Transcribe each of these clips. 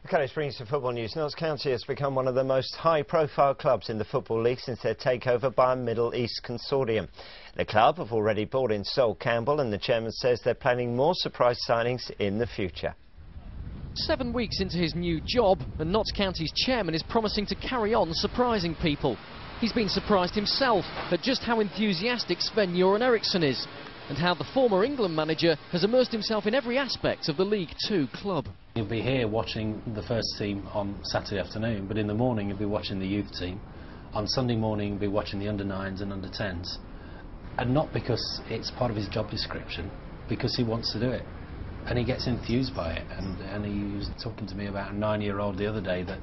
Okay, let's bring you some football news. Notts County has become one of the most high-profile clubs in the Football League since their takeover by a Middle East consortium. The club have already brought in Sol Campbell, and the chairman says they're planning more surprise signings in the future. 7 weeks into his new job, and Notts County's chairman is promising to carry on surprising people. He's been surprised himself at just how enthusiastic Sven-Göran Eriksson is, and how the former England manager has immersed himself in every aspect of the League Two club. You'll be here watching the first team on Saturday afternoon, but in the morning you'll be watching the youth team. On Sunday morning you'll be watching the under-9s and under-10s. And not because it's part of his job description, because he wants to do it. And he gets enthused by it. And he was talking to me about a 9-year-old the other day that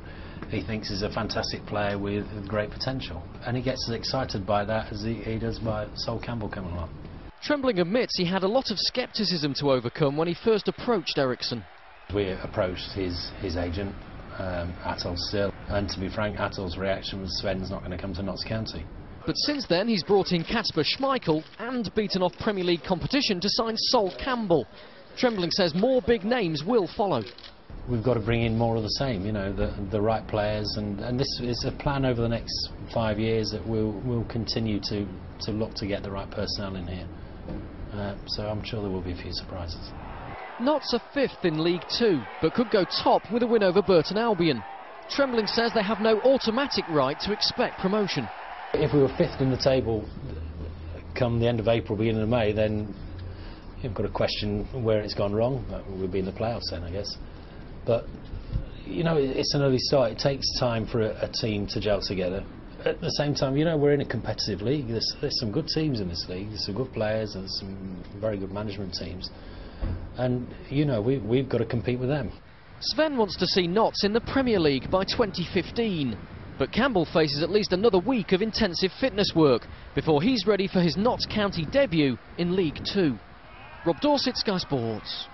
he thinks is a fantastic player with great potential. And he gets as excited by that as he does by Sol Campbell coming along. Trembling admits he had a lot of scepticism to overcome when he first approached Eriksson. We approached his agent, Atul Still, and to be frank, Atul's reaction was Sven's not going to come to Notts County. But since then he's brought in Kasper Schmeichel and beaten off Premier League competition to sign Sol Campbell. Trembling says more big names will follow. We've got to bring in more of the same, you know, the right players, and this is a plan over the next 5 years that we'll continue to look to get the right personnel in here. So I'm sure there will be a few surprises. Notts are 5th in League Two, but could go top with a win over Burton Albion. Trembling says they have no automatic right to expect promotion. If we were 5th in the table come the end of April, beginning of May, then you've got to question where it's gone wrong. We'll be in the playoffs then, I guess. But, you know, it's an early start. It takes time for a team to gel together. At the same time, you know, we're in a competitive league. There's some good teams in this league. There's some good players and some very good management teams. And, you know, we've got to compete with them. Sven wants to see Notts in the Premier League by 2015. But Campbell faces at least another week of intensive fitness work before he's ready for his Notts County debut in League Two. Rob Dorset, Sky Sports.